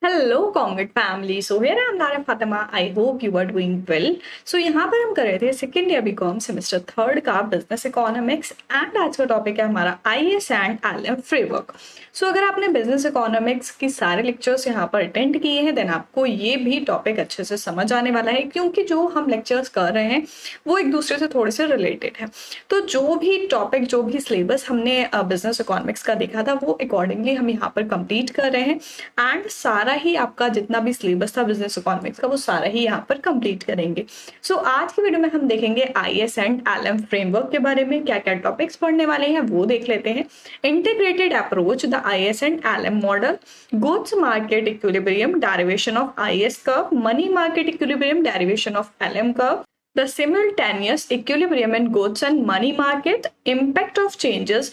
Hello congrats family. So here I am Lara Fatima. I hope you are doing well. So यहाँ पर हम कर रहे थे second year BCom semester third का बिजनेस इकोनॉमिक्स एंड आज का टॉपिक है हमारा IS and LM framework. So अगर आपने बिजनेस इकोनॉमिक्स की सारे लेक्चर्स यहाँ पर अटेंड किए हैं देन आपको ये भी टॉपिक अच्छे से समझ आने वाला है, क्योंकि जो हम लेक्चर्स कर रहे हैं वो एक दूसरे से थोड़े से रिलेटेड है। तो जो भी टॉपिक जो भी सिलेबस हमने बिजनेस इकोनॉमिक्स का देखा था वो अकॉर्डिंगली हम यहाँ पर कंप्लीट कर रहे हैं एंड सारा ही आपका जितना भी सिलेबस था बिजनेस इकोनॉमिक्स का वो सारा ही यहाँ पर कंप्लीट करेंगे। सो आज की वीडियो में हम देखेंगे आईएस एंड एलएम फ्रेमवर्क के बारे में, क्या क्या टॉपिक्स पढ़ने वाले हैं वो देख लेते हैं। Integrated approach the IS and LM model, goods market equilibrium, derivation of IS curve, money market equilibrium, derivation of LM curve, the simultaneous equilibrium in goods and money market, impact of changes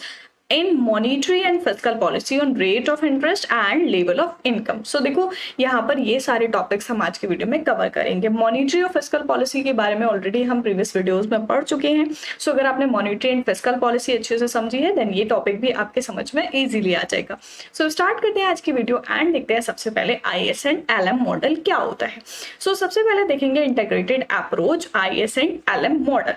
in monetary and fiscal policy on rate of interest and level of income। so देखो यहाँ पर ये सारे topics हम आज की video में cover करेंगे। मॉनेटरी और फिस्कल पॉलिसी के बारे में ऑलरेडी हम प्रीवियस वीडियोस में पढ़ चुके हैं। सो अगर आपने मॉनेटरी एंड फिस्कल पॉलिसी अच्छे से समझी है देन ये टॉपिक भी आपके समझ में इजीली आ जाएगा। सो स्टार्ट करते हैं आज की वीडियो एंड देखते हैं सबसे पहले आईएस एंड एलएम मॉडल क्या होता है। सो सबसे पहले देखेंगे integrated approach IS and LM model.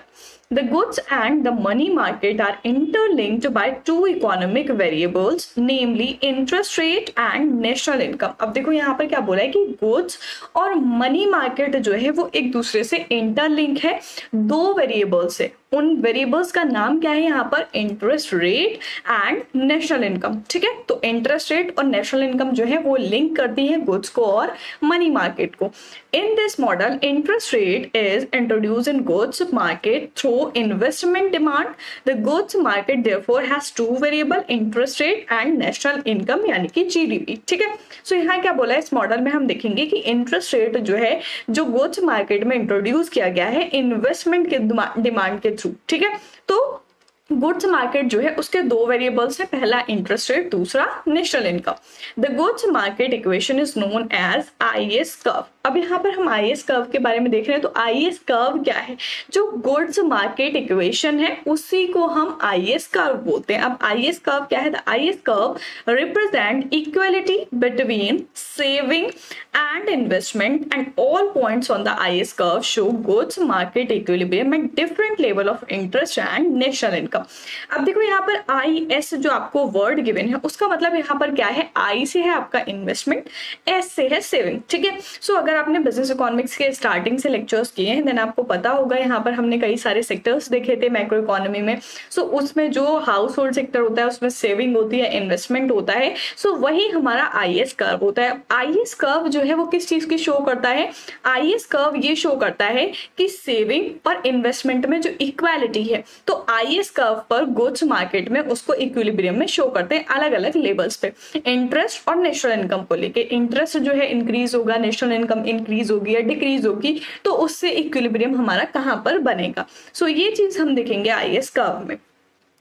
The goods and the money market are interlinked by two economic variables, namely interest rate and national income। अब देखो यहाँ पर क्या बोला है कि goods और money market जो है वो एक दूसरे से इंटरलिंक है दो वेरिएबल से। उन वेरिएबल्स का नाम क्या है यहाँ पर? Interest rate and national income. ठीक है, तो इंटरेस्ट रेट और नेशनल इनकम जो है वो लिंक करती है गुड्स को और मनी मार्केट को। In this model interest rate is introduce in goods market through investment demand. The goods market therefore has two variable, interest rate and national income यानी कि जीडीपी। ठीक है, सो यहाँ क्या बोला है इस मॉडल में हम देखेंगे कि इंटरेस्ट रेट जो है जो गुड्स मार्केट में इंट्रोड्यूस किया गया है इन्वेस्टमेंट के डिमांड के थ्रू। ठीक है, तो गुड्स मार्केट जो है उसके दो वेरिएबल्स है, पहला इंटरेस्ट रेट, दूसरा national income. The goods market equation is known as IS curve. अब यहाँ पर हम आईएस कर्व के बारे में देख रहे हैं, तो आईएस कर्व क्या है? जो गुड्स मार्केट इक्वेशन है उसी को हम आईएस कर्व बोलते हैं। अब आईएस कर्व क्या है? The IS curve represent equality between saving and investment and all points on the IS curve show goods market equilibrium at different level of interest and national income. अब देखो यहाँ पर I S जो आपको word given है उसका मतलब यहाँ पर क्या है? आई से है आपका इन्वेस्टमेंट, एस से है सेविंग। ठीक है, सो अगर आपने बिजनेस इकोनॉमिक्स के स्टार्टिंग से लेक्चर्स किए हैं देन आपको पता होगा यहाँ पर हमने कई सारे सेक्टर्स देखे थे मैक्रो इकोनॉमी में। सो उसमें जो हाउस होल्ड सेक्टर होता है उसमें सेविंग होती है, इन्वेस्टमेंट होता है। सो वही हमारा आईएस कर्व होता है। आईएस कर्व जो है वो किस चीज की शो करता है? आईएस कर्व ये शो करता है कि सेविंग और इन्वेस्टमेंट में जो इक्वालिटी है, तो आईएस कर्व पर गुड्स मार्केट में उसको इक्विलिब्रियम में शो करते हैं अलग अलग लेवल्स पे, इंटरेस्ट और नेशनल इनकम को लेके। इंटरेस्ट जो है इंक्रीज होगा, नेशनल इनकम इंक्रीज होगी या डिक्रीज होगी, तो उससे इक्विलिब्रियम हमारा कहां पर बनेगा। सो ये चीज हम देखेंगे आईएस कर्व में।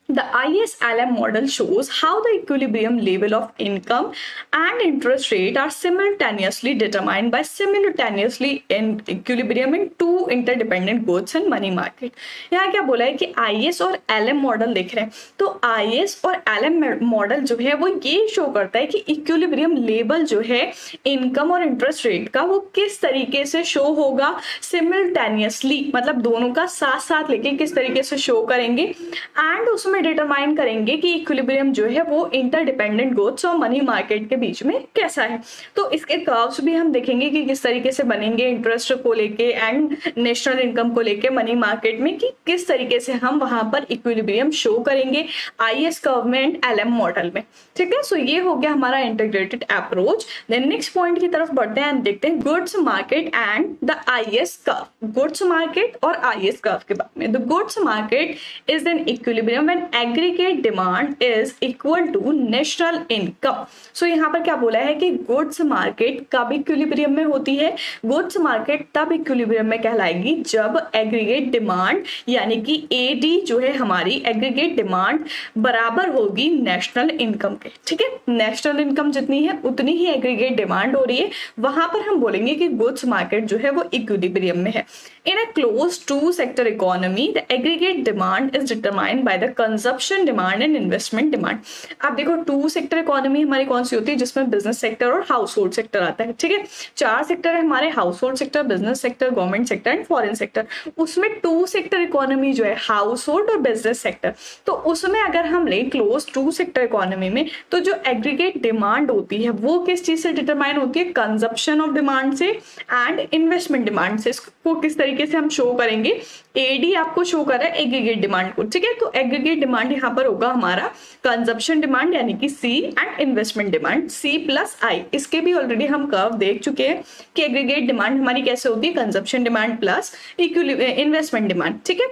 The IS-LM model shows how the equilibrium level of income and interest rate are simultaneously determined by simultaneously in equilibrium in two interdependent goods and money market। यहाँ क्या बोला है कि IS और LM मॉडल देख रहे हैं, तो IS और LM मॉडल जो है वो ये शो करता है कि इक्विलिब्रियम लेवल जो है इनकम और इंटरेस्ट रेट का वो किस तरीके से शो होगा सिमिल्टेनियसली, मतलब दोनों का साथ साथ लेके किस तरीके से शो करेंगे एंड उसमें डिटरमाइन करेंगे कि इक्विलिब्रियम जो है वो इंटरडिपेंडेंट गुड्स और मनी मार्केट के बीच में कैसा है। तो इसके कर्व्स भी हम देखेंगे कि किस तरीके से बनेंगे इंटरेस्ट को लेके एंड नेशनल इनकम को लेके मनी मार्केट में, कि किस तरीके से हम वहां पर इक्विलिब्रियम शो करेंगे आईएस कर्व में एंड एलएम मॉडल में। ठीक है, सो ये हो गया हमारा integrated approach. Then next point की तरफ बढ़ते हैं एंड देखते हैं goods market and the IS curve. Goods market और आईएस कर्व के बारे में। The goods market is an equilibrium when aggregate demand is equal to national income. So यहाँ पर क्या बोला है कि गुड्स मार्केट कब इक्विलिब्रियम में होती है? गुड्स मार्केट तब इक्विलिब्रियम में कहलाएगी जब एग्रीगेट डिमांड यानी कि एडी जो है हमारी एग्रीगेट डिमांड बराबर होगी नेशनल इनकम के। ठीक है, नेशनल इनकम जितनी है उतनी ही एग्रीगेट डिमांड हो रही है, वहां पर हम बोलेंगे कि गुड्स मार्केट जो है वो इक्विलिब्रियम में है। In a closed two-sector economy, the aggregate demand is determined by the consumption demand and investment demand. अब देखो टू सेक्टर इकोनॉमी हमारी कौन सी होती है, जिसमें बिजनेस सेक्टर और हाउस होल्ड सेक्टर आता है, ठीक है। चार सेक्टर है हमारे, house hold sector, business sector, government sector and foreign sector. उसमें टू सेक्टर इकोनॉमी जो है हाउस होल्ड और बिजनेस सेक्टर, तो उसमें अगर हम लें क्लोज टू सेक्टर इकोनॉमी में, तो जो एग्रीगेट डिमांड होती है वो किस चीज से डिटरमाइन होती है, कंजप्शन ऑफ डिमांड से एंड इन्वेस्टमेंट डिमांड से। इसको किस तरीके से हम शो करेंगे, एडी आपको शो कर रहा है एग्रीगेट डिमांड को, ठीक है। तो एग्रीगेट डिमांड यहाँ पर होगा हमारा कंजप्शन डिमांड यानी कि C and investment demand C plus I. इसके भी ऑलरेडी हम कर्व देख चुके हैं कि एग्रीगेट डिमांड हमारी कैसे होती है, consumption demand plus investment demand, ठीक है।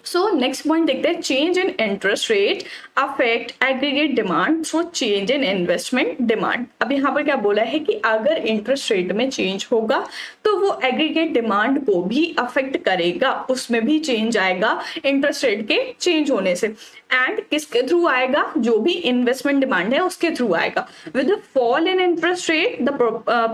सो नेक्स्ट पॉइंट देखते हैं, change in interest rate affect aggregate demand through change in investment demand. अब यहाँ पर क्या बोला है कि अगर इंटरेस्ट रेट में चेंज होगा तो वो एग्रीगेट डिमांड को भी अफेक्ट करेगा, उसमें भी चेंज आएगा इंटरेस्ट रेट के चेंज होने से। एंड किसके थ्रू आएगा, जो भी इन्वेस्टमेंट डिमांड है उसके थ्रू आएगा। With the fall in interest rate the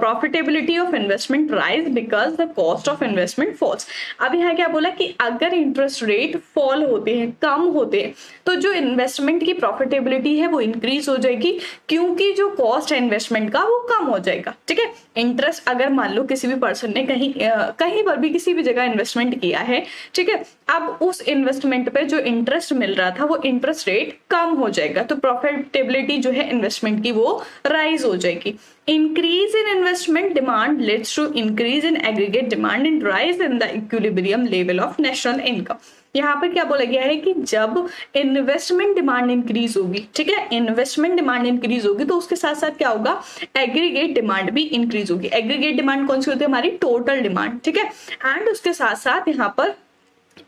profitability of investment rise because the cost of investment falls. अब यहाँ क्या बोला कि अगर इंटरेस्ट रेट फॉल होते हैं, कम होते हैं, तो जो इन्वेस्टमेंट की प्रॉफिटेबिलिटी है वो इंक्रीज हो जाएगी, क्योंकि जो कॉस्ट है इन्वेस्टमेंट का वो कम हो जाएगा, ठीक है। इंटरेस्ट अगर मान लो किसी भी पर्सन ने कहीं पर भी किसी भी जगह इन्वेस्टमेंट किया है, ठीक है, अब उस इन्वेस्टमेंट पे जो इंटरेस्ट मिल रहा था वो इंटरेस्ट रेट कम हो जाएगा, तो प्रॉफिटेबिलिटी जो है इन्वेस्टमेंट की वो राइज हो जाएगी। Increase in investment demand leads to increase in aggregate demand and rise in the equilibrium level of national income। यहाँ पर क्या बोला गया है कि जब इन्वेस्टमेंट डिमांड इंक्रीज होगी, ठीक है, इन्वेस्टमेंट डिमांड इंक्रीज होगी तो उसके साथ साथ क्या होगा, एग्रीगेट डिमांड भी इंक्रीज होगी। एग्रीगेट डिमांड कौन सी होती है, हमारी टोटल डिमांड, ठीक है। एंड उसके साथ साथ यहाँ पर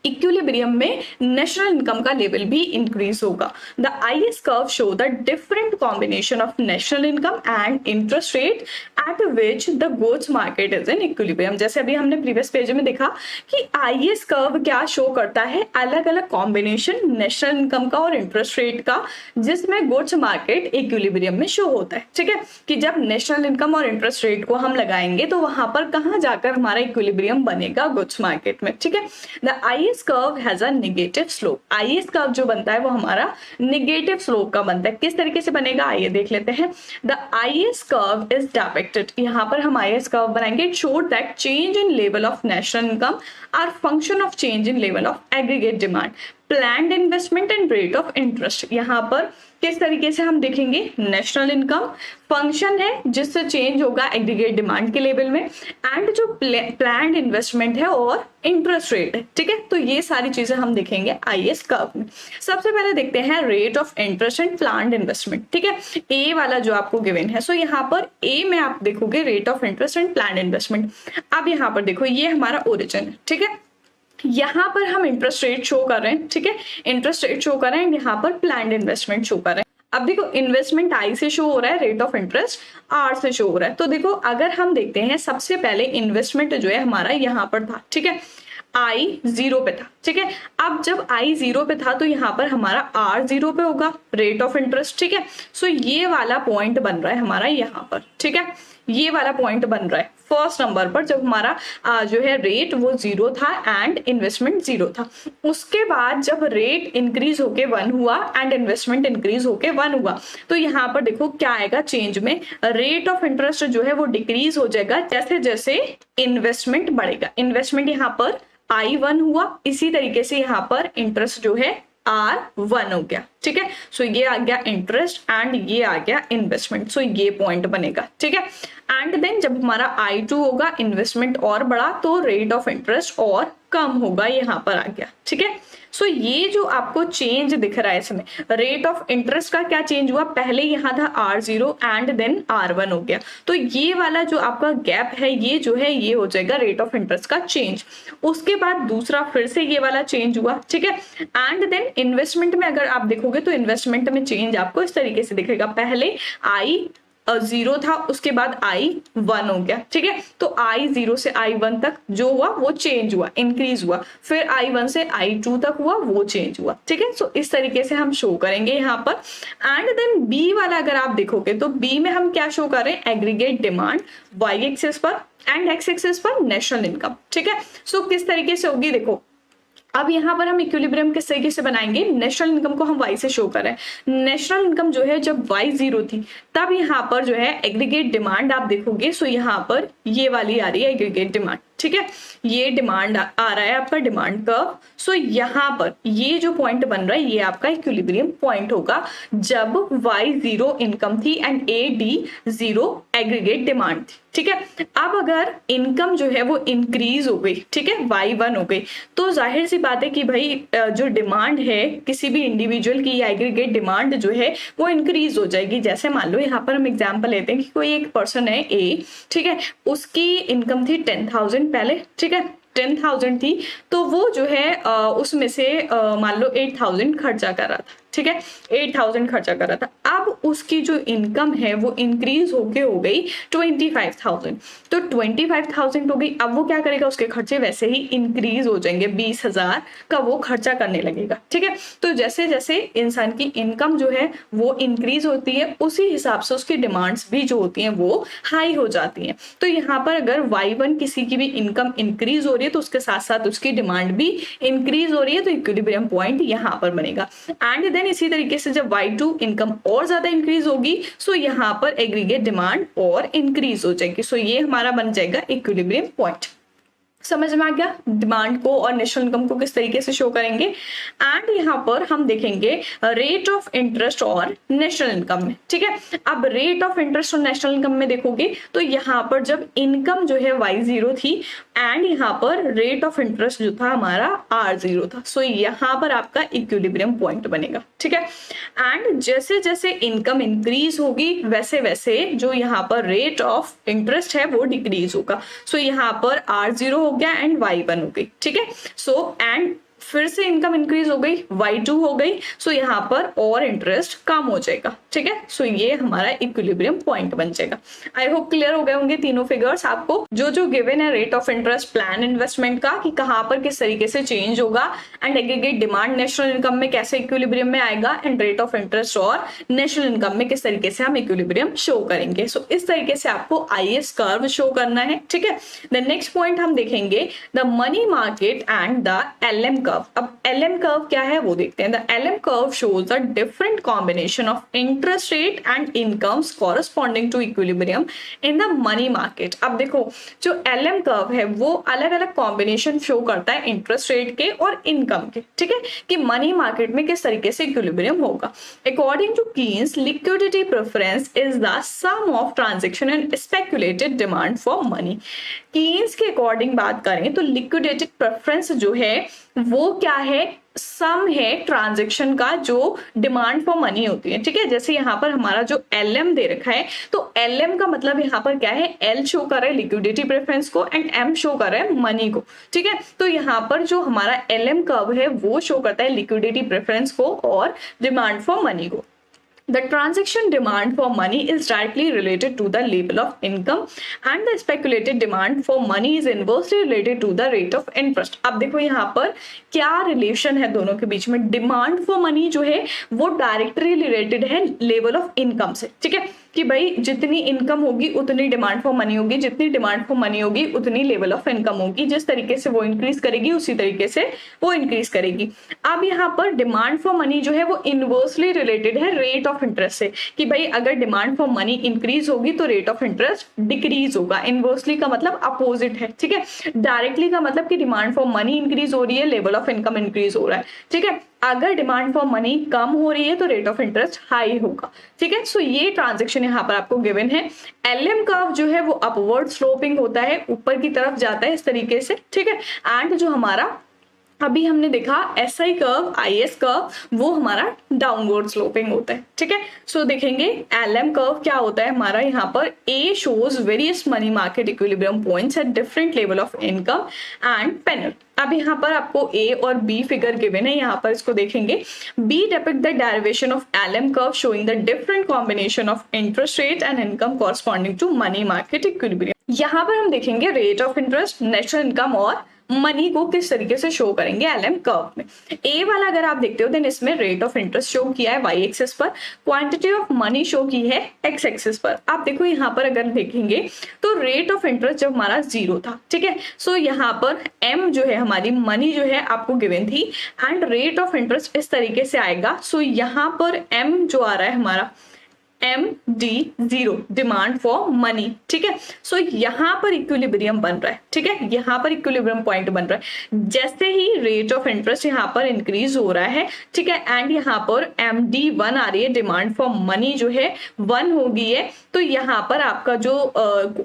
इक्विलिब्रियम में नेशनल इनकम का लेवल भी इंक्रीज होगा। The IS curve show the different combination of national income and interest rate at which the goods market is in equilibrium. जैसे अभी हमने प्रीवियस पेज में देखा कि आईएस कर्व क्या शो करता है, अलग अलग कॉम्बिनेशन नेशनल इनकम का और इंटरेस्ट रेट का, जिसमें गुड्स मार्केट इक्विलिब्रियम में शो होता है, ठीक है। कि जब नेशनल इनकम और इंटरेस्ट रेट को हम लगाएंगे तो वहां पर कहां जाकर हमारा इक्विलिब्रियम बनेगा, गुड्स मार्केट में, ठीक है। The IS curve has a negative slope. IS curve जो बनता है वो हमारा नेगेटिव स्लोप का बनता है। किस तरीके से बनेगा आइए देख लेते हैं। The IS curve is depicted, यहाँ पर हम आईएस कर्व बनाएंगे। It showed that change in level of national income are function of change in level of aggregate demand, planned investment and rate of interest. यहाँ पर किस तरीके से हम देखेंगे, नेशनल इनकम फंक्शन है जिससे चेंज होगा एग्रीगेट डिमांड के लेवल में, एंड जो प्लान्ड इन्वेस्टमेंट है और इंटरेस्ट रेट है, ठीक है। तो ये सारी चीजें हम देखेंगे आईएस कर्व में। सबसे पहले देखते हैं rate of interest and planned investment, ठीक है। ए वाला जो आपको गिवन है, सो यहाँ पर ए में आप देखोगे rate of interest and planned investment. अब यहाँ पर देखो ये हमारा ओरिजिन है, ठीक है। यहाँ पर हम इंटरेस्ट रेट शो कर रहे हैं, ठीक है, इंटरेस्ट रेट शो कर रहे हैं, यहाँ पर प्लान्ड इन्वेस्टमेंट शो कर रहे हैं। अब देखो इन्वेस्टमेंट आई से शो हो रहा है, रेट ऑफ इंटरेस्ट आर से शो हो रहा है। तो देखो अगर हम देखते हैं सबसे पहले इन्वेस्टमेंट जो है हमारा यहाँ पर था, ठीक है, आई 0 पे था, ठीक है। अब जब आई 0 पे था तो यहाँ पर हमारा आर 0 पे होगा, रेट ऑफ इंटरेस्ट, ठीक है। सो ये वाला पॉइंट बन रहा है हमारा यहाँ पर, ठीक है, ये वाला पॉइंट बन रहा है फर्स्ट नंबर पर, जब हमारा जो है रेट वो 0 था एंड इन्वेस्टमेंट 0 था। उसके बाद जब रेट इंक्रीज होके 1 हुआ एंड इन्वेस्टमेंट इंक्रीज होके 1 हुआ, तो यहाँ पर देखो क्या आएगा चेंज में, रेट ऑफ इंटरेस्ट जो है वो डिक्रीज हो जाएगा जैसे जैसे इन्वेस्टमेंट बढ़ेगा। इन्वेस्टमेंट यहाँ पर I1 हुआ, इसी तरीके से यहाँ पर इंटरेस्ट जो है R1 हो गया, ठीक है। सो ये आ गया इंटरेस्ट एंड ये आ गया इन्वेस्टमेंट, सो ये पॉइंट बनेगा, ठीक है। एंड देन जब हमारा I2 होगा, इन्वेस्टमेंट और बढ़ा तो रेट ऑफ इंटरेस्ट और कम होगा, यहाँ पर आ गया, ठीक है। सो ये जो आपको चेंज दिख रहा है इसमें, रेट ऑफ इंटरेस्ट का क्या चेंज हुआ, पहले यहाँ था R0 एंड देन R1 हो गया, तो ये वाला जो आपका गैप है ये जो है ये हो जाएगा रेट ऑफ इंटरेस्ट का चेंज। उसके बाद दूसरा फिर से ये वाला चेंज हुआ, ठीक है। एंड देन इन्वेस्टमेंट में अगर आप देखोगे तो इन्वेस्टमेंट में चेंज आपको इस तरीके से दिखेगा, पहले I 0 था, उसके बाद I1 हो गया, ठीक है। तो I0 से I1 तक जो हुआ वो चेंज हुआ, इंक्रीज हुआ, फिर I1 से I2 तक हुआ वो चेंज हुआ, ठीक है। सो इस तरीके से हम शो करेंगे यहाँ पर। एंड देन बी वाला अगर आप देखोगे तो बी में हम क्या शो कर रहे हैं, एग्रीगेट डिमांड वाई एक्सिस पर एंड एक्स एक्सिस पर नेशनल इनकम, ठीक है। सो किस तरीके से होगी देखो, अब यहाँ पर हम इक्विलिब्रियम किस तरीके से बनाएंगे, नेशनल इनकम को हम वाई से शो कर रहे हैं। नेशनल इनकम जो है जब वाई 0 थी तब यहाँ पर जो है एग्रीगेट डिमांड आप देखोगे, सो यहाँ पर ये वाली आ रही है एग्रीगेट डिमांड, ठीक है। ये डिमांड आ रहा है आपका डिमांड कर्व। सो यहाँ पर ये जो पॉइंट बन रहा है ये आपका इक्विलिब्रियम पॉइंट होगा जब y0 इनकम थी एंड AD0 एग्रीगेट डिमांड थी, ठीक है। अब अगर इनकम जो है वो इंक्रीज हो गई, ठीक है, y1 हो गई, तो जाहिर सी बात है कि भाई जो डिमांड है किसी भी इंडिविजुअल की एग्रीगेट डिमांड जो है वो इंक्रीज हो जाएगी। जैसे मान लो यहाँ पर हम एग्जांपल लेते हैं कि कोई एक पर्सन है A, ठीक है, उसकी इनकम थी 10,000 पहले, ठीक है, 10,000 थी, तो वो जो है उसमें से मान लो 8,000 खर्चा कर रहा था, ठीक है, 8,000 खर्चा कर रहा था। अब उसकी जो इनकम है वो इंक्रीज होके हो गई 25,000, तो 25,000 हो गई। अब वो क्या करेगा, उसके खर्चे वैसे ही इंक्रीज हो जाएंगे, 20,000 का वो खर्चा करने लगेगा, ठीक है। तो जैसे जैसे इंसान की इनकम जो है वो इंक्रीज होती है उसी हिसाब से उसकी डिमांड्स भी जो होती हैं वो हाई हो जाती हैं। तो यहाँ पर अगर y1 किसी की भी इनकम इंक्रीज हो रही है तो उसके साथ साथ उसकी डिमांड भी इंक्रीज हो रही है, तो इक्विलिब्रियम पॉइंट यहाँ पर बनेगा। एंड देन इसी तरीके से जब y2 इनकम और ज्यादा इंक्रीज होगी, सो यहाँ पर एग्रीगेट डिमांड और इंक्रीज हो जाएगी, सो ये हमारा बन जाएगा इक्विलिब्रियम पॉइंट। समझ में आ गया डिमांड को और नेशनल इनकम को किस तरीके से शो करेंगे। एंड यहाँ पर हम देखेंगे रेट ऑफ इंटरेस्ट और नेशनल इनकम में, ठीक है। अब रेट ऑफ इंटरेस्ट और नेशनल इनकम में देखोगे तो यहाँ पर जब इनकम जो है y0 थी एंड यहाँ पर रेट ऑफ इंटरेस्ट जो था हमारा R0 था, सो यहाँ पर आपका इक्विलिब्रियम पॉइंट बनेगा, ठीक है। एंड जैसे जैसे इनकम इंक्रीज होगी वैसे वैसे जो यहाँ पर रेट ऑफ इंटरेस्ट है वो डिक्रीज होगा, सो यहाँ पर R0 हो गया एंड y1 हो गई, ठीक है। सो एंड फिर से इनकम इंक्रीज हो गई, y2 हो गई, सो यहाँ पर और इंटरेस्ट कम हो जाएगा, ठीक है। सो ये हमारा इक्विलिब्रियम पॉइंट बन जाएगा। आई होप क्लियर हो गए होंगे तीनों फिगर्स आपको, जो गिवन है rate of interest plan investment का कि कहाँ पर किस तरीके से चेंज होगा, and aggregate demand national income में कैसे इक्विलिब्रियम में आएगा, एंड रेट ऑफ इंटरेस्ट और नेशनल इनकम में किस तरीके से हम इक्विलिब्रियम शो करेंगे। सो इस तरीके से आपको IS कर्व शो करना है, ठीक है। द नेक्स्ट पॉइंट हम देखेंगे the money market and the LM curve. अब LM कर्व क्या है वो देखते हैं। The LM curve shows the different combination of interest rate and incomes corresponding to equilibrium in the money market। अब देखो जो LM कर्व है वो अलग अलग कॉम्बिनेशन शो करता है इंटरेस्ट रेट के और इनकम के, ठीक है, कि मनी मार्केट में किस तरीके से इक्विलिब्रियम होगा। According to Keynes liquidity preference is the sum of transaction and speculated demand for money. Keynes के अकॉर्डिंग बात करें तो लिक्विडेटेड प्रेफरेंस जो है वो क्या है, सम है ट्रांजैक्शन का जो डिमांड फॉर मनी होती है, ठीक है। जैसे यहाँ पर हमारा जो LM दे रखा है तो LM का मतलब यहाँ पर क्या है, L शो कर रहा है लिक्विडिटी प्रेफरेंस को एंड M शो कर रहा है मनी को, ठीक है। तो यहाँ पर जो हमारा LM कर्व है वो शो करता है लिक्विडिटी प्रेफरेंस को और डिमांड फॉर मनी को। The transaction demand for money is directly related to the level of income and the speculated demand for money is inversely related to the rate of interest। अब देखो यहाँ पर क्या relation है दोनों के बीच में। डिमांड फॉर मनी जो है वो डायरेक्टली रिलेटेड है लेवल ऑफ इनकम से, ठीक है, कि भाई जितनी इनकम होगी उतनी डिमांड फॉर मनी होगी, जितनी डिमांड फॉर मनी होगी उतनी लेवल ऑफ इनकम होगी, जिस तरीके से वो इंक्रीज करेगी उसी तरीके से वो इंक्रीज करेगी। अब यहाँ पर डिमांड फॉर मनी जो है वो इनवर्सली रिलेटेड है रेट ऑफ इंटरेस्ट से, कि भाई अगर डिमांड फॉर मनी इंक्रीज होगी तो रेट ऑफ इंटरेस्ट डिक्रीज होगा। इनवर्सली का मतलब अपोजिट है, ठीक है। डायरेक्टली का मतलब कि डिमांड फॉर मनी इंक्रीज हो रही है, लेवल ऑफ इनकम इंक्रीज हो रहा है, ठीक है। अगर डिमांड फॉर मनी कम हो रही है तो रेट ऑफ इंटरेस्ट हाई होगा, ठीक है। सो ये ट्रांजैक्शन यहाँ पर आपको गिवन है। LM कर्व जो है वो अपवर्ड स्लोपिंग होता है, ऊपर की तरफ जाता है इस तरीके से, ठीक है। एंड जो हमारा अभी हमने देखा SI कर्व, IS कर्व वो हमारा डाउनवर्ड स्लोपिंग होता है, ठीक है। सो देखेंगे LM कर्व क्या होता है हमारा, यहाँ पर A shows various money market equilibrium points at different level of income and panel. अब यहाँ पर आपको A और B फिगर गिवन है, यहाँ पर इसको देखेंगे। B depict the derivation of LM curve showing the different combination of interest rate and income corresponding to money market equilibrium. यहाँ पर हम देखेंगे rate of interest, national income और मनी को किस तरीके से शो करेंगे LM कर्व में। ए वाला अगर आप देखते हो देन इसमें रेट ऑफ इंटरेस्ट शो किया है y एक्सिस पर, क्वांटिटी ऑफ मनी शो की है x एक्सिस पर। आप देखो यहाँ पर अगर देखेंगे तो रेट ऑफ इंटरेस्ट जब हमारा 0 था, ठीक है। सो यहाँ पर m जो है हमारी मनी जो है आपको गिवन थी एंड रेट ऑफ इंटरेस्ट इस तरीके से आएगा। सो यहाँ पर m जो आ रहा है हमारा MD0 डिमांड फॉर मनी, ठीक है। सो यहाँ पर इक्विलिब्रियम बन रहा है, ठीक है, यहाँ पर इक्विलिब्रियम पॉइंट बन रहा है। जैसे ही रेट ऑफ इंटरेस्ट यहाँ पर इंक्रीज हो रहा है, ठीक है, एंड यहाँ पर MD1 आ रही है, डिमांड फॉर मनी जो है 1 हो गई है, तो यहाँ पर आपका जो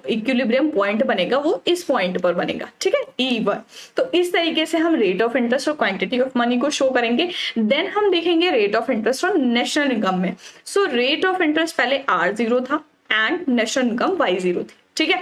इक्विलिब्रियम पॉइंट बनेगा वो इस पॉइंट पर बनेगा, ठीक है, E1। तो इस तरीके से हम रेट ऑफ इंटरेस्ट और क्वांटिटी ऑफ मनी को शो करेंगे। देन हम देखेंगे रेट ऑफ इंटरेस्ट और नेशनल इनकम में। सो रेट ऑफ इंटरेस्ट पहले R0 था एंड नेशनल इनकम Y0 थी, ठीक है।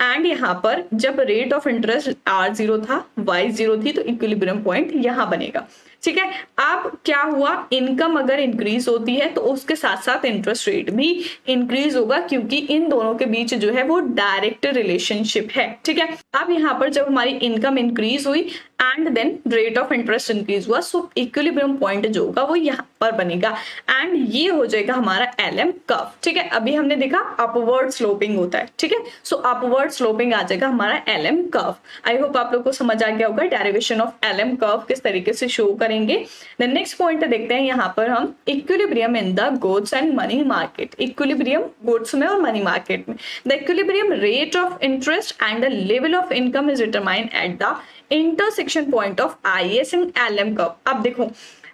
एंड यहाँ पर जब रेट ऑफ इंटरेस्ट R0 था, Y0 थी, तो इक्विलिब्रियम पॉइंट यहाँ बनेगा, ठीक है। अब क्या हुआ, इनकम अगर इंक्रीज होती है तो उसके साथ साथ इंटरेस्ट रेट भी इंक्रीज होगा, क्योंकि इन दोनों के बीच जो है वो डायरेक्ट रिलेशनशिप है, ठीक है। अब यहाँ पर जब हमारी इनकम इंक्रीज हुई and then rate of interest increase हुआ, सो इक्विलिब्रियम पॉइंट जो होगा वो यहाँ पर बनेगा एंड ये हो जाएगा हमारा LM कर्व, ठीक है। अभी हमने देखा अपवर्ड स्लोपिंग होता है, ठीक है। सो अपवर्ड स्लोपिंग आ जाएगा हमारा LM कर्व। आई होप आप लोग को समझ आ गया होगा डेरिवेशन ऑफ LM कर्व किस तरीके से शो करेंगे। नेक्स्ट पॉइंट देखते हैं यहाँ पर हम equilibrium in the goods and money market. Equilibrium goods में और मनी मार्केट में। The equilibrium rate of interest and the level of income is determined at the intersection point of IS and LM curve. अब देखो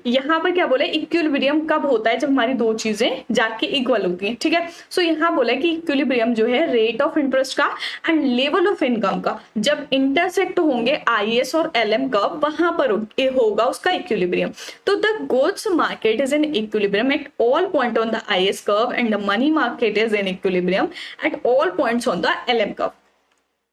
यहाँ पर क्या बोला, equilibrium कब होता है, जब हमारी दो चीजें जाके इक्वल होती हैं, ठीक है। सो यहाँ बोला कि इक्विलिब्रियम जो है रेट ऑफ इंटरेस्ट का एंड लेवल ऑफ इनकम का जब इंटरसेक्ट होंगे IS और LM कर्व, वहां पर होगा उसका इक्विलिब्रियम। तो the goods market is in equilibrium at all point on the IS curve and the money market is in equilibrium at all points on the LM curve.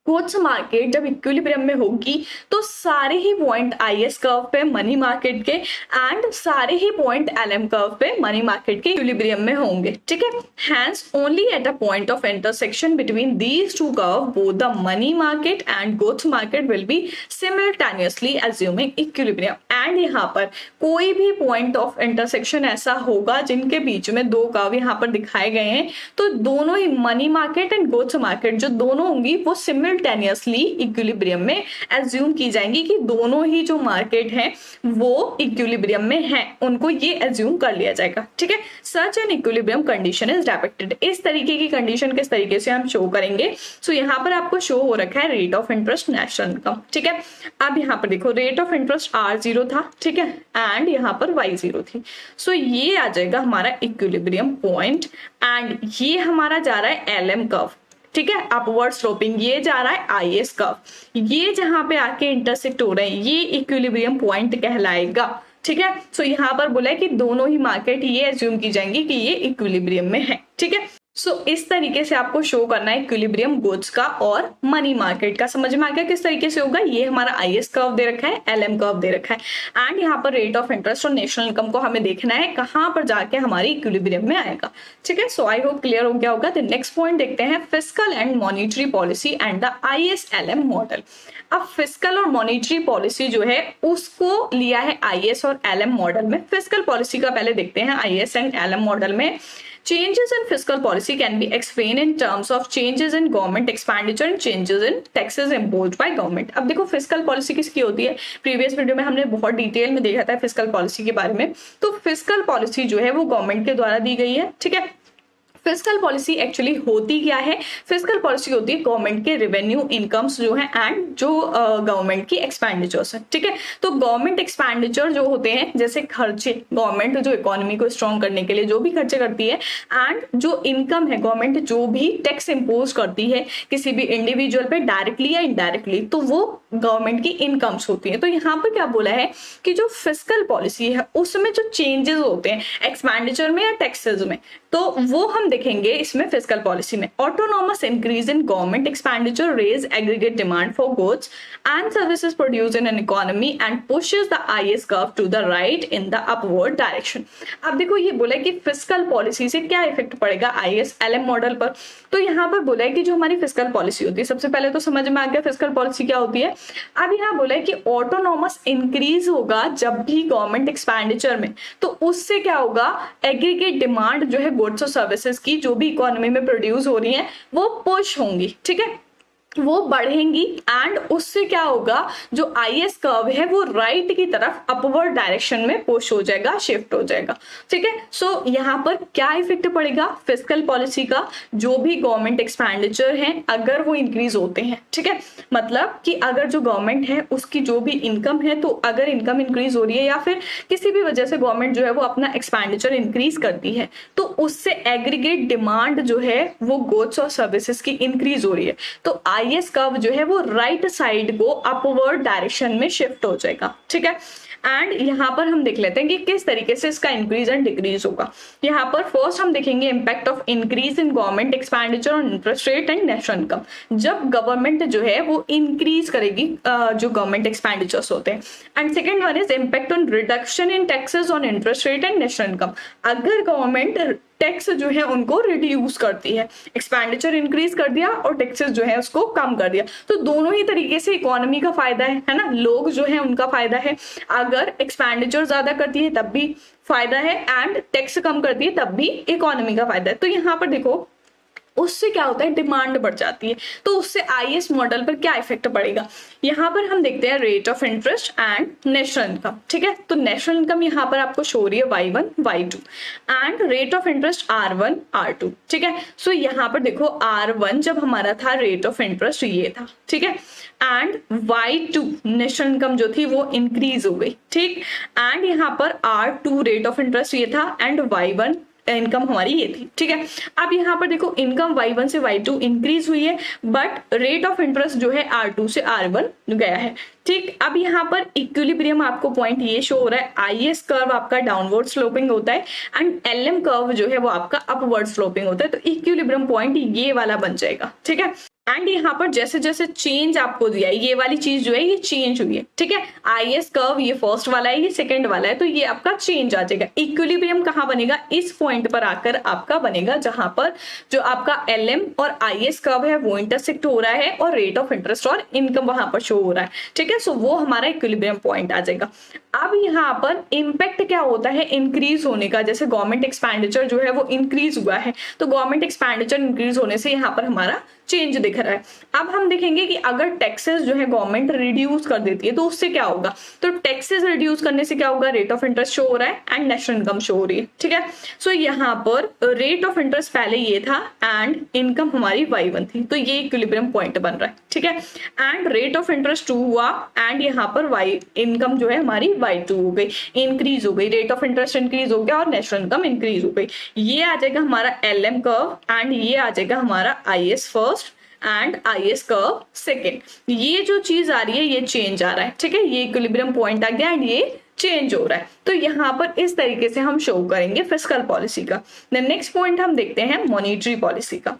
Goods market जब equilibrium में होगी तो सारे ही point IS curve पे money market के and सारे ही पॉइंट LM कर्व पे मनी मार्केट के इक्विलिब्रियम में होंगे, ठीक है। Hence only at a point of intersection between these two curve both the money market and goods market will be simultaneously assuming equilibrium. And यहाँ पर कोई भी पॉइंट ऑफ इंटरसेक्शन ऐसा होगा जिनके बीच में दो कर्व यहाँ पर दिखाए गए हैं, तो दोनों ही money market and goods market जो दोनों होंगी वो सिमिल्टेनियसली इक्विलिब्रियम में एज्यूम की जाएंगी कि दोनों ही जो मार्केट है वो इक्विलिब्रियम में है, उनको ये एज्यूम कर लिया जाएगा, ठीक है। Such an equilibrium condition is depicted. इस तरीके की कंडीशन किस तरीके से हम शो करेंगे। सो यहाँ पर आपको शो हो रखा है rate of interest, national income, ठीक है। अब यहाँ पर देखो रेट ऑफ इंटरेस्ट R0 था, ठीक है, एंड यहाँ पर Y0 थी। सो ये आ जाएगा हमारा इक्विलिब्रियम पॉइंट एंड ये हमारा जा रहा है LM कर्व, ठीक है, अपवर्ड स्लोपिंग। ये जा रहा है IS कर्व, ये जहां पे आके इंटरसेक्ट हो रहे हैं ये इक्विलिब्रियम पॉइंट कहलाएगा, ठीक है। सो यहाँ पर बोला है कि दोनों ही मार्केट ये एज्यूम की जाएंगी कि ये इक्विलिब्रियम में है, ठीक है। सो इस तरीके से आपको शो करना है इक्विलिब्रियम गुड्स का और मनी मार्केट का। समझ में आ गया किस तरीके से होगा। ये हमारा IS कर्व दे रखा है, LM कर्व दे रखा है एंड यहाँ पर रेट ऑफ इंटरेस्ट और नेशनल इनकम को हमें देखना है कहाँ पर जाके हमारी इक्विलिब्रियम में आएगा, ठीक है। सो आई होप क्लियर हो गया होगा। तो नेक्स्ट पॉइंट देखते हैं fiscal and monetary policy and the IS LM model. अब फिस्कल और मॉनिटरी पॉलिसी जो है उसको लिया है IS और LM मॉडल में। फिस्कल पॉलिसी का पहले देखते हैं IS एंड LM मॉडल में। Changes in fiscal policy can be explained in terms of changes in government expenditure and changes in taxes imposed by government। अब देखो फिस्कल पॉलिसी किसकी होती है, प्रीवियस वीडियो में हमने बहुत डिटेल में देखा था फिस्कल पॉलिसी के बारे में। तो फिस्कल पॉलिसी जो है वो गवर्नमेंट के द्वारा दी गई है, ठीक है। फिस्कल पॉलिसी एक्चुअली होती क्या है? फिस्कल पॉलिसी होती है गवर्नमेंट के रेवेन्यू इनकम्स जो है एंड जो गवर्नमेंट की एक्सपेंडिचर्स है, ठीक है। तो गवर्नमेंट एक्सपेंडिचर जो होते हैं, जैसे खर्चे, गवर्नमेंट जो इकोनॉमी को स्ट्रॉन्ग करने के लिए जो भी खर्चे करती है, एंड जो इनकम है, गवर्नमेंट जो भी टैक्स इंपोज करती है किसी भी इंडिविजुअल पे डायरेक्टली या इनडायरेक्टली, तो वो गवर्नमेंट की इनकम्स होती है। तो यहाँ पर क्या बोला है कि जो फिस्कल पॉलिसी है उसमें जो चेंजेस होते हैं एक्सपेंडिचर में या टैक्सेस में, तो वो हम देखेंगे इसमें फिस्कल पॉलिसी में। Autonomous increase in government expenditure raise aggregate demand for goods and services produced in an economy and pushes the IS curve to the right in the upward direction. अब देखो ये बोला है कि फिस्कल पॉलिसी से क्या effect पड़ेगा ISLM model पर। तो यहाँ पर बोला है कि जो हमारी फिस्कल पॉलिसी होती है, सबसे पहले तो समझ में आ गया फिस्कल पॉलिसी क्या होती है। अब यहाँ बोला है कि ऑटोनॉमस इंक्रीज होगा जब भी गवर्नमेंट एक्सपेंडिचर में, तो उससे क्या होगा, एग्रीगेट डिमांड जो है गुड्स और सर्विसेज की जो भी इकोनॉमी में प्रोड्यूस हो रही है वो पुश होंगी, ठीक है, वो बढ़ेंगी, एंड उससे क्या होगा, जो IS कर्व है वो राइट की तरफ अपवर्ड डायरेक्शन में पुश हो जाएगा, शिफ्ट हो जाएगा, ठीक है। सो यहाँ पर क्या इफेक्ट पड़ेगा फिस्कल पॉलिसी का, जो भी गवर्नमेंट एक्सपेंडिचर है अगर वो इंक्रीज होते हैं, ठीक है, मतलब कि अगर जो गवर्नमेंट है उसकी जो भी इनकम है, तो अगर इनकम इंक्रीज हो रही है या फिर किसी भी वजह से गवर्नमेंट जो है वो अपना एक्सपेंडिचर इंक्रीज करती है, तो उससे एग्रीगेट डिमांड जो है वो गुड्स और सर्विसेज की इंक्रीज हो रही है, तो IS कर्व जो है वो राइट साइड को अपवर्ड डायरेक्शन में शिफ्ट हो जाएगा, ठीक है। एंड यहाँ पर हम देख लेते हैं कि किस तरीके से इसका इंक्रीज एंड डिक्रीज होगा। यहाँ पर फर्स्ट हम देखेंगे impact of increase in government expenditure on interest rate and national income. जब गवर्नमेंट जो है वो इंक्रीज करेगी जो गवर्नमेंट एक्सपेंडिचर्स होते हैं, and second one is impact on reduction in taxes on interest rate and national income. अगर government tax जो है उनको रिड्यूस करती है, एक्सपेंडिचर इंक्रीज कर दिया और टैक्सेस जो है उसको कम कर दिया, तो दोनों ही तरीके से इकोनॉमी का फायदा है ना, लोग जो है उनका फायदा है। अगर एक्सपेंडिचर ज्यादा करती है तब भी फायदा है, एंड टैक्स कम करती है तब भी इकोनॉमी का फायदा है। तो यहाँ पर देखो उससे क्या होता है, डिमांड बढ़ जाती है, तो उससे IS मॉडल पर क्या इफेक्ट पड़ेगा। यहाँ पर हम देखते हैं rate of interest and national income, ठीक है। तो नेशनल इनकम यहाँ पर आपको शो हो रही है Y1 Y2 and rate of interest R1 R2, ठीक है। सो यहाँ पर देखो R1 जब हमारा था रेट ऑफ इंटरेस्ट ये था, ठीक है, एंड Y2 नेशनल इनकम जो थी वो इंक्रीज हो गई, ठीक, एंड यहाँ पर R2 रेट ऑफ इंटरेस्ट ये था एंड Y1 इनकम हमारी ये थी, ठीक है। अब यहाँ पर देखो इनकम Y1 से Y2 इंक्रीज हुई है, बट रेट ऑफ इंटरेस्ट जो है R2 से R1 गया है, ठीक। अब यहाँ पर इक्विलिब्रियम आपको पॉइंट ये शो हो रहा है, IS कर्व आपका डाउनवर्ड स्लोपिंग होता है एंड LM कर्व जो है वो आपका अपवर्ड स्लोपिंग होता है, तो इक्विलिब्रियम पॉइंट ये वाला बन जाएगा, ठीक है। एंड यहाँ पर जैसे जैसे चेंज आपको दिया है, ये वाली चीज जो है ये चेंज हुई है, ठीक है। IS कर्व ये फर्स्ट वाला है, ये सेकंड वाला है, तो ये आपका चेंज आ जाएगा। इक्विलिब्रियम कहाँ बनेगा, इस पॉइंट पर आकर आपका बनेगा जहां पर जो आपका LM और IS कर्व है वो इंटरसेक्ट हो रहा है और रेट ऑफ इंटरेस्ट और इनकम वहां पर शो हो रहा है, ठीक है। सो वो हमारा इक्विलिब्रियम पॉइंट आ जाएगा। अब यहाँ पर इम्पैक्ट क्या होता है इंक्रीज होने का, जैसे गवर्नमेंट एक्सपेंडिचर जो है वो इंक्रीज हुआ है, तो गवर्नमेंट एक्सपेंडिचर इंक्रीज होने से यहाँ पर हमारा चेंज दिख रहा है। अब हम देखेंगे कि अगर टैक्सेस जो है गवर्नमेंट रिड्यूस कर देती है तो उससे क्या होगा, तो टैक्सेस रिड्यूस करने से क्या होगा, रेट ऑफ इंटरेस्ट शो हो रहा है एंड नेशनल इनकम शो हो रही है, ठीक है। सो यहाँ पर रेट ऑफ इंटरेस्ट पहले ये था एंड इनकम हमारी Y1 थी, तो ये इक्विलिब्रियम पॉइंट बन रहा है, ठीक है। एंड रेट ऑफ इंटरेस्ट 2 हुआ एंड यहाँ पर इनकम जो है हमारी Y2 हो गई, इंक्रीज हो गई, रेट ऑफ इंटरेस्ट इंक्रीज हो गया और नेशनल इनकम इंक्रीज हो गई। ये आ जाएगा हमारा LM कर्व एंड ये आ जाएगा हमारा IS first and IS curve second. ये जो चीज आ रही है ये चेंज आ रहा है, ठीक है, ये इक्विलिब्रियम पॉइंट आ गया एंड ये चेंज हो रहा है। तो यहाँ पर इस तरीके से हम शो करेंगे फिस्कल पॉलिसी का। नेक्स्ट पॉइंट हम देखते हैं मॉनेटरी पॉलिसी का।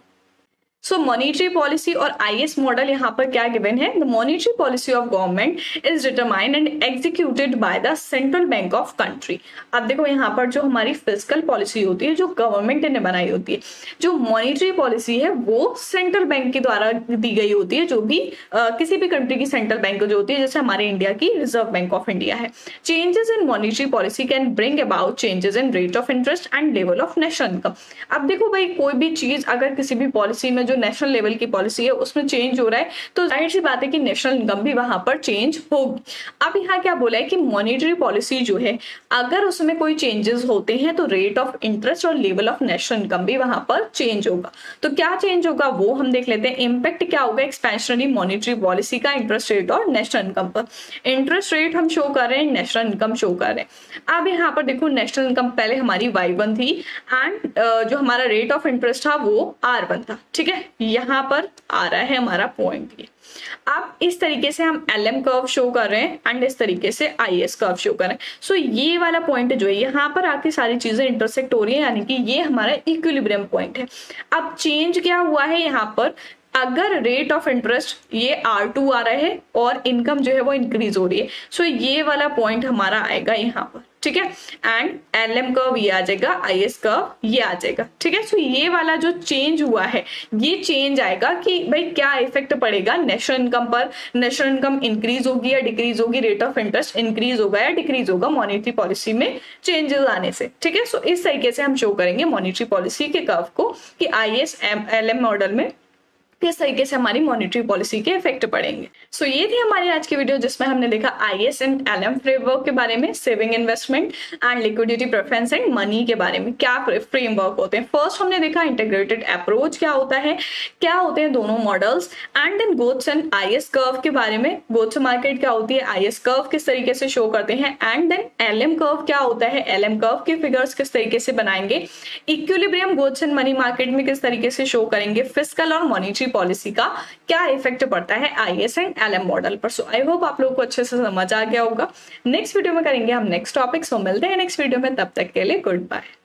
सो मॉनेटरी पॉलिसी और IS मॉडल यहाँ पर क्या गिवन है, the monetary policy of government is determined and executed by the central bank of country. अब देखो यहाँ पर जो हमारी फिस्कल पॉलिसी होती है जो गवर्नमेंट ने बनाई होती है, जो मॉनेटरी पॉलिसी है वो सेंट्रल बैंक के द्वारा दी गई होती है, जो भी किसी भी कंट्री की सेंट्रल बैंक जो होती है, जैसे हमारे इंडिया की रिजर्व बैंक ऑफ इंडिया है। Changes in monetary policy can bring about changes in rate of interest and level of national income. अब देखो भाई कोई भी चीज अगर किसी भी पॉलिसी में जो नेशनल लेवल की पॉलिसी है उसमें चेंज हो रहा है, तो जाहिर सी बात है कि नेशनल इनकम भी वहां पर चेंज होगी। अब यहाँ क्या बोला है कि मॉनेटरी पॉलिसी जो है अगर उसमें कोई चेंजेस होते हैं तो रेट ऑफ इंटरेस्ट और लेवल ऑफ नेशनल इनकम भी वहां पर चेंज होगा। तो क्या चेंज होगा वो हम देख लेते हैं। इम्पैक्ट क्या होगा एक्सपेंशनरी मॉनेटरी पॉलिसी का इंटरेस्ट रेट और नेशनल इनकम पर। इंटरेस्ट रेट हम शो कर रहे हैं, नेशनल इनकम शो कर रहे हैं। अब यहाँ पर देखो नेशनल इनकम पहले हमारी Y1 थी एंड जो हमारा रेट ऑफ इंटरेस्ट था वो R1 था, ठीक है। यहाँ पर आ रहा है हमारा पॉइंट ये। अब इस तरीके से हम LM कर्व शो कर रहे हैं एंड इस तरीके से IS कर्व शो कर रहे हैं। सो ये वाला पॉइंट जो है यहाँ पर आके सारी चीजें इंटरसेक्ट हो रही है, यानी कि ये हमारा इक्विलिब्रियम पॉइंट है। अब चेंज क्या हुआ है यहाँ पर, अगर रेट ऑफ इंटरेस्ट ये R2 आ रहा है और इनकम जो है वो इंक्रीज हो रही है, सो ये वाला पॉइंट हमारा आएगा यहाँ पर, ठीक है। एंड LM कर्व ये आ जाएगा, IS कर्व ये आ जाएगा, ठीक है। सो ये वाला जो चेंज हुआ है ये चेंज आएगा कि भाई क्या इफेक्ट पड़ेगा नेशनल इनकम पर, नेशनल इनकम इंक्रीज होगी या डिक्रीज होगी, रेट ऑफ इंटरेस्ट इंक्रीज होगा या डिक्रीज होगा मॉनेटरी पॉलिसी में चेंजेस आने से, ठीक है। सो इस तरीके से हम शो करेंगे मॉनेटरी पॉलिसी के कर्व को कि IS LM मॉडल में किस तरीके से हमारी मॉनेटरी पॉलिसी के इफेक्ट पड़ेंगे। सो ये थी हमारी आज की वीडियो जिसमें हमने देखा IS एंड LM फ्रेमवर्क के बारे में, saving investment and liquidity preference and money के बारे में क्या फ्रेमवर्क होते हैं। फर्स्ट हमने देखा इंटीग्रेटेड अप्रोच क्या होता है, क्या होते हैं दोनों models, and then goods and IS curve के बारे में, गोट्स मार्केट क्या होती है, IS कर्व किस तरीके से शो करते हैं, एंड देन LM कर्व क्या होता है, LM कर्व के फिगर्स किस तरीके से बनाएंगे, equilibrium goats and money market में किस तरीके से शो करेंगे, फिस्कल और मॉनेटरी पॉलिसी का क्या इफेक्ट पड़ता है IS एंड LM मॉडल पर। सो आई होप आप लोगों को अच्छे से समझ आ गया होगा। नेक्स्ट वीडियो में करेंगे हम नेक्स्ट टॉपिक। सो मिलते हैं नेक्स्ट वीडियो में, तब तक के लिए गुड बाय।